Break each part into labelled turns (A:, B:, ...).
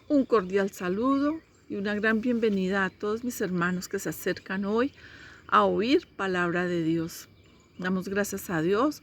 A: Un cordial saludo y una gran bienvenida a todos mis hermanos que se acercan hoy a oír palabra de Dios. Damos gracias a Dios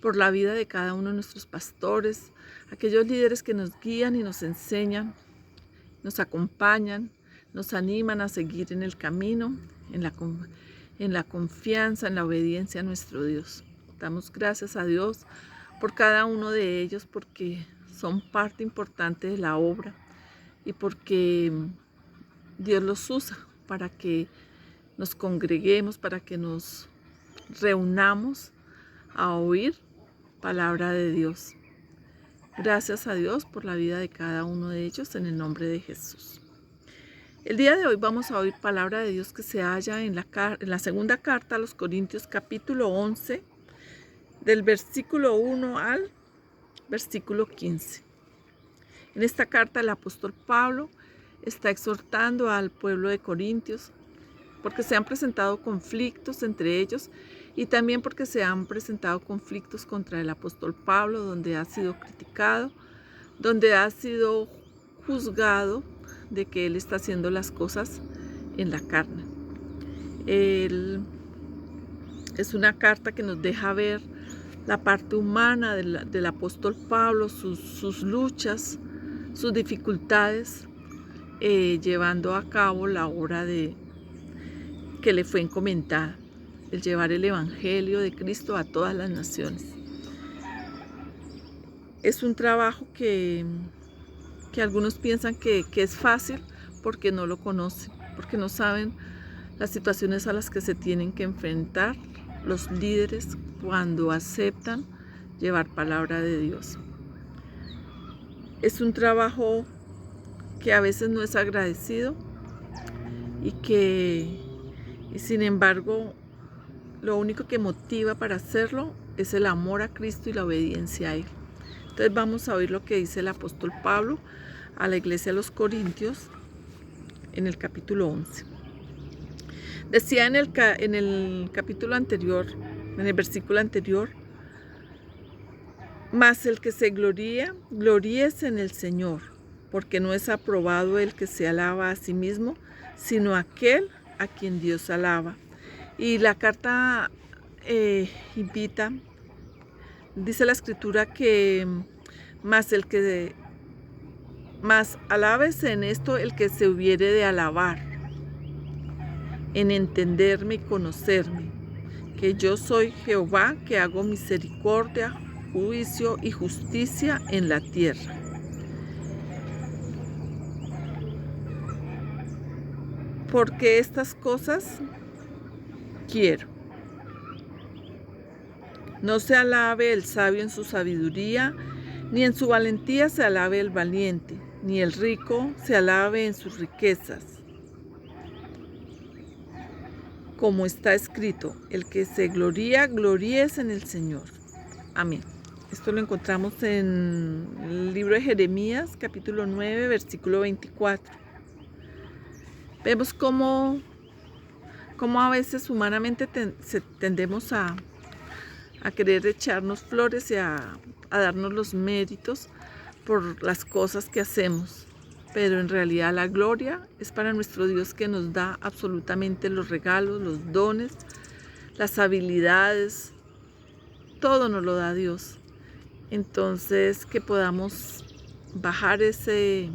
A: por la vida de cada uno de nuestros pastores, aquellos líderes que nos guían y nos enseñan, nos acompañan, nos animan a seguir en el camino, en la confianza, en la obediencia a nuestro Dios. Damos gracias a Dios por cada uno de ellos porque son parte importante de la obra y porque Dios los usa para que nos congreguemos, para que nos reunamos a oír palabra de Dios. Gracias a Dios por la vida de cada uno de ellos en el nombre de Jesús. El día de hoy vamos a oír palabra de Dios que se halla en la segunda carta a los Corintios, capítulo 11, del versículo 1 al versículo 15. En esta carta el apóstol Pablo está exhortando al pueblo de Corintios porque se han presentado conflictos entre ellos y también porque se han presentado conflictos contra el apóstol Pablo, donde ha sido criticado, donde ha sido juzgado de que él está haciendo las cosas en la carne. Es una carta que nos deja ver la parte humana del apóstol Pablo, sus luchas, sus dificultades, llevando a cabo la obra que le fue encomendada, el llevar el evangelio de Cristo a todas las naciones. Es un trabajo que algunos piensan que es fácil porque no lo conocen, porque no saben las situaciones a las que se tienen que enfrentar los líderes cuando aceptan llevar palabra de Dios. Es un trabajo que a veces no es agradecido y sin embargo lo único que motiva para hacerlo es el amor a Cristo y la obediencia a Él. Entonces vamos a oír lo que dice el apóstol Pablo a la iglesia de los Corintios en el capítulo 11. Decía en el capítulo anterior, en el versículo anterior: mas el que se gloría, gloríese en el Señor, porque no es aprobado el que se alaba a sí mismo, sino aquel a quien Dios alaba. Y la carta invita, dice la escritura que más alábese en esto el que se hubiere de alabar, en entenderme y conocerme, que yo soy Jehová, que hago misericordia, juicio y justicia en la tierra. Porque estas cosas quiero. No se alabe el sabio en su sabiduría, ni en su valentía se alabe el valiente, ni el rico se alabe en sus riquezas. Como está escrito, el que se gloría, gloríese en el Señor. Amén. Esto lo encontramos en el libro de Jeremías, capítulo 9, versículo 24. Vemos cómo a veces humanamente tendemos a querer echarnos flores y a darnos los méritos por las cosas que hacemos. Pero en realidad la gloria es para nuestro Dios, que nos da absolutamente los regalos, los dones, las habilidades, todo nos lo da Dios. Entonces, que podamos bajar ese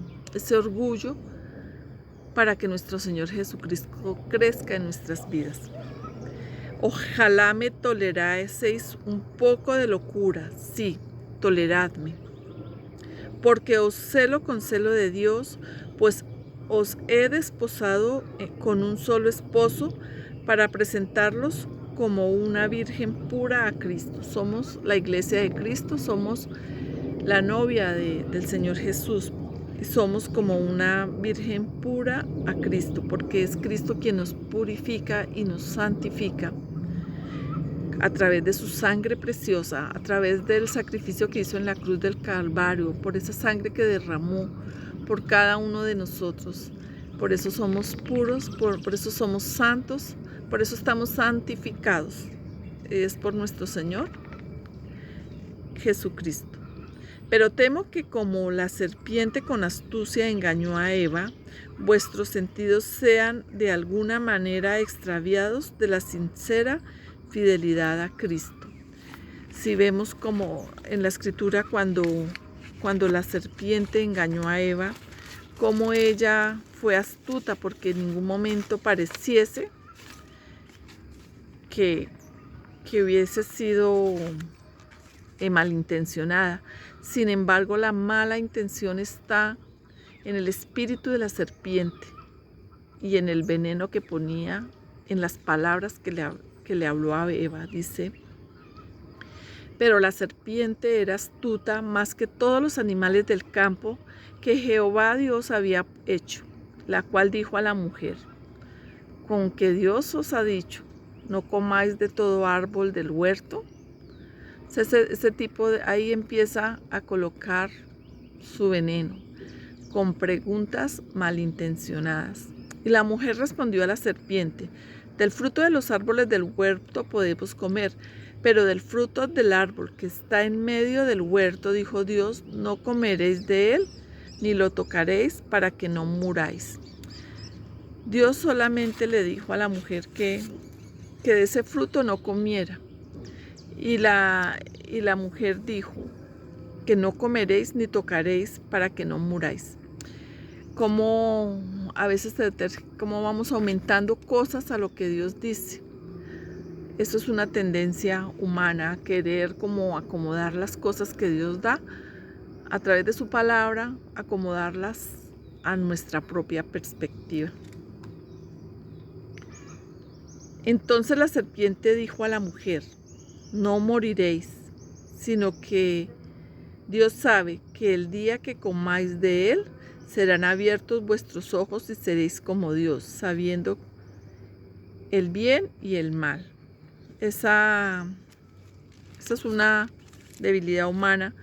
A: orgullo para que nuestro Señor Jesucristo crezca en nuestras vidas. Ojalá me toleraseis un poco de locura, sí, toleradme, porque os celo con celo de Dios, pues os he desposado con un solo esposo para presentarlos como una virgen pura a Cristo. Somos la iglesia de Cristo, somos la novia del Señor Jesús. Y somos como una virgen pura a Cristo, porque es Cristo quien nos purifica y nos santifica a través de su sangre preciosa, a través del sacrificio que hizo en la cruz del Calvario, por esa sangre que derramó por cada uno de nosotros. Por eso somos puros, por eso somos santos, por eso estamos santificados. Es por nuestro Señor Jesucristo. Pero temo que como la serpiente con astucia engañó a Eva, vuestros sentidos sean de alguna manera extraviados de la sincera fidelidad a Cristo. Si vemos como en la escritura cuando la serpiente engañó a Eva, como ella fue astuta porque en ningún momento pareciese que hubiese sido malintencionada. Sin embargo, la mala intención está en el espíritu de la serpiente y en el veneno que ponía en las palabras que le habló a Eva. Dice: pero la serpiente era astuta más que todos los animales del campo que Jehová Dios había hecho, la cual dijo a la mujer: ¿con que Dios os ha dicho, no comáis de todo árbol del huerto? Ese tipo ahí empieza a colocar su veneno con preguntas malintencionadas. Y la mujer respondió a la serpiente: del fruto de los árboles del huerto podemos comer, pero del fruto del árbol que está en medio del huerto, dijo Dios, no comeréis de él, ni lo tocaréis, para que no muráis. Dios solamente le dijo a la mujer que de ese fruto no comiera. Y la mujer dijo que no comeréis ni tocaréis para que no muráis. Como a veces como vamos aumentando cosas a lo que Dios dice. Esto es una tendencia humana, querer como acomodar las cosas que Dios da a través de su palabra, acomodarlas a nuestra propia perspectiva. Entonces la serpiente dijo a la mujer: no moriréis, sino que Dios sabe que el día que comáis de él, serán abiertos vuestros ojos y seréis como Dios, sabiendo el bien y el mal. Esa es una debilidad humana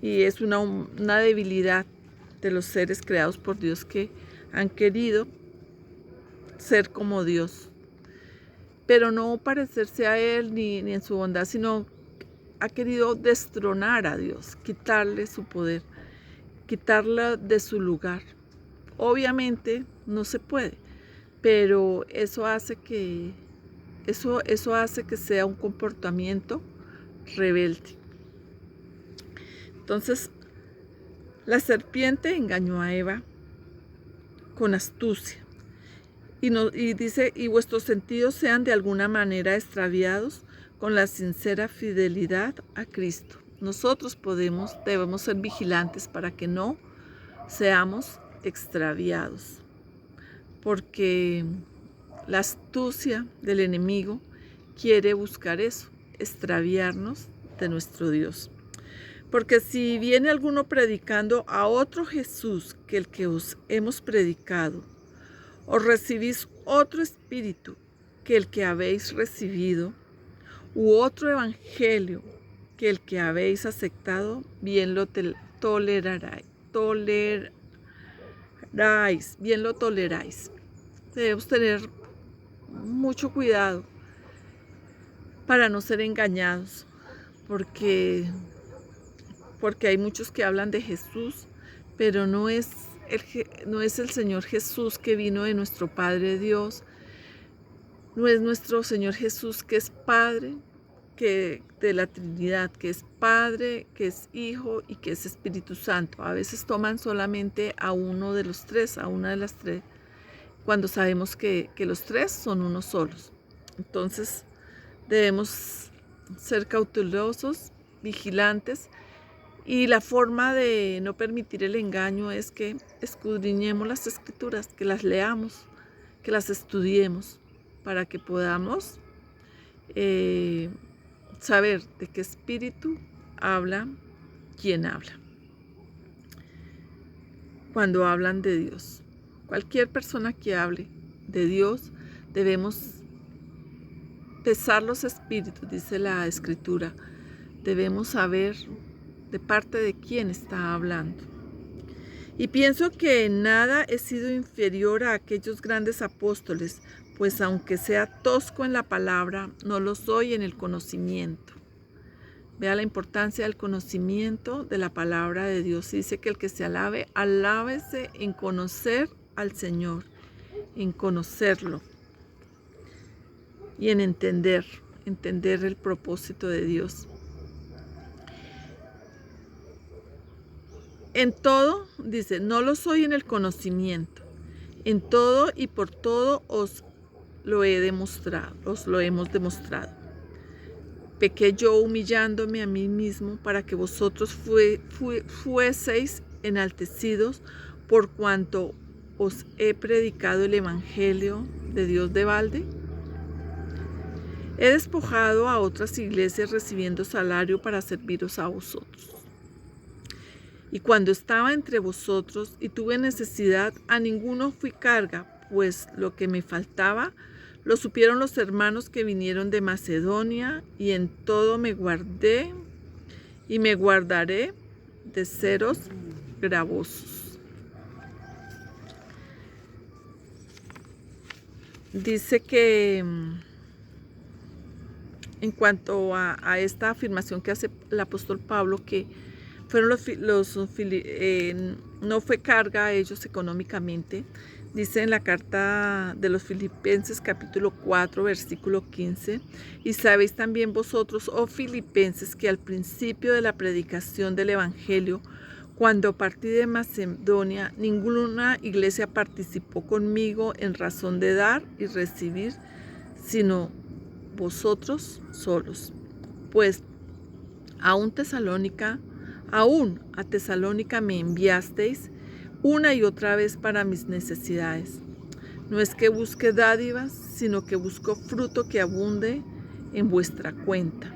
A: y es una debilidad de los seres creados por Dios que han querido ser como Dios, pero no parecerse a Él ni en su bondad, sino ha querido destronar a Dios, quitarle su poder, quitarla de su lugar. Obviamente no se puede, pero eso hace que sea un comportamiento rebelde. Entonces, la serpiente engañó a Eva con astucia y dice: y vuestros sentidos sean de alguna manera extraviados con la sincera fidelidad a Cristo. Nosotros debemos ser vigilantes para que no seamos extraviados, porque la astucia del enemigo quiere buscar eso, extraviarnos de nuestro Dios. Porque si viene alguno predicando a otro Jesús que el que os hemos predicado, o recibís otro espíritu que el que habéis recibido, u otro evangelio que el que habéis aceptado, bien lo toleráis. Debemos tener mucho cuidado para no ser engañados, porque hay muchos que hablan de Jesús, pero no es el Señor Jesús que vino de nuestro Padre Dios, no es nuestro Señor Jesús que es Padre, que de la Trinidad, que es Padre, que es Hijo y que es Espíritu Santo. A veces toman solamente a uno de los tres, a una de las tres, cuando sabemos que los tres son unos solos. Entonces debemos ser cautelosos, vigilantes, y la forma de no permitir el engaño es que escudriñemos las Escrituras, que las leamos, que las estudiemos, para que podamos saber de qué espíritu habla quien habla. Cuando hablan de Dios, cualquier persona que hable de Dios, debemos pesar los espíritus, dice la Escritura. Debemos saber de parte de quién está hablando. Y pienso que en nada he sido inferior a aquellos grandes apóstoles, pues aunque sea tosco en la palabra, no lo soy en el conocimiento. Vea la importancia del conocimiento de la palabra de Dios. Dice que el que se alabe, alábese en conocer al Señor, en conocerlo y en entender el propósito de Dios. En todo, dice, no lo soy en el conocimiento. En todo y por todo os lo hemos demostrado. Pequé yo humillándome a mí mismo para que vosotros fueseis enaltecidos por cuanto os he predicado el evangelio de Dios de balde. He despojado a otras iglesias recibiendo salario para serviros a vosotros. Y cuando estaba entre vosotros y tuve necesidad, a ninguno fui carga, pues lo que me faltaba lo supieron los hermanos que vinieron de Macedonia, y en todo me guardé y me guardaré de seros gravosos. Dice que en cuanto a esta afirmación que hace el apóstol Pablo, que fueron no fue carga a ellos económicamente. Dice en la carta de los Filipenses capítulo 4 versículo 15, y sabéis también vosotros, oh Filipenses, que al principio de la predicación del Evangelio, cuando partí de Macedonia, ninguna iglesia participó conmigo en razón de dar y recibir, sino vosotros solos. Pues aún a Tesalónica me enviasteis una y otra vez para mis necesidades. No es que busque dádivas, sino que busco fruto que abunde en vuestra cuenta.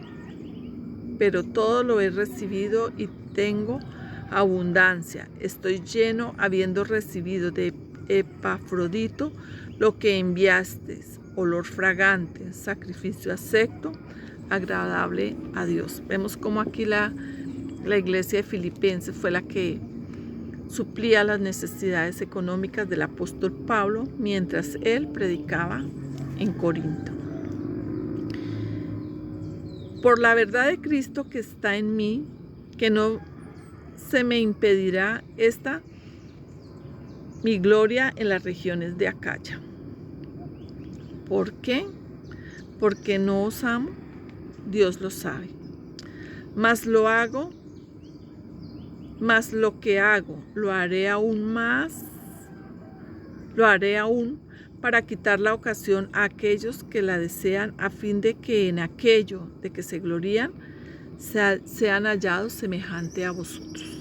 A: Pero todo lo he recibido y tengo abundancia. Estoy lleno, habiendo recibido de Epafrodito lo que enviasteis, olor fragante, sacrificio acepto, agradable a Dios. Vemos cómo aquí la iglesia de Filipenses fue la que suplía las necesidades económicas del apóstol Pablo mientras él predicaba en Corinto. Por la verdad de Cristo que está en mí, que no se me impedirá mi gloria en las regiones de Acaya. ¿Por qué? Porque no os amo, Dios lo sabe. Mas lo que hago, lo haré aún para quitar la ocasión a aquellos que la desean, a fin de que en aquello de que se glorían sean hallados semejante a vosotros.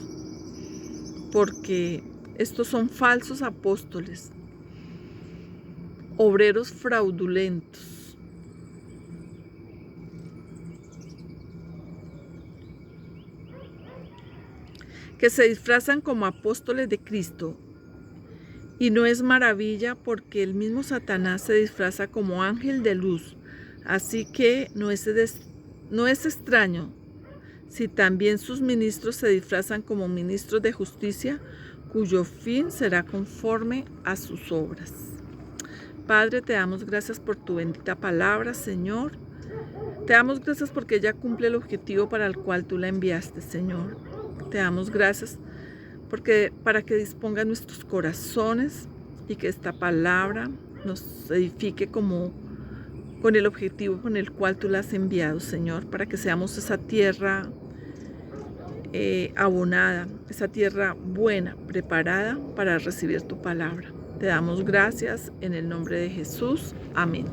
A: Porque estos son falsos apóstoles, obreros fraudulentos, que se disfrazan como apóstoles de Cristo. Y no es maravilla, porque el mismo Satanás se disfraza como ángel de luz. Así que no es extraño si también sus ministros se disfrazan como ministros de justicia, cuyo fin será conforme a sus obras. Padre, te damos gracias por tu bendita palabra, Señor. Te damos gracias porque ella cumple el objetivo para el cual tú la enviaste, Señor. Te damos gracias para que disponga nuestros corazones y que esta palabra nos edifique con el objetivo con el cual tú la has enviado, Señor, para que seamos esa tierra abonada, esa tierra buena, preparada para recibir tu palabra. Te damos gracias en el nombre de Jesús. Amén.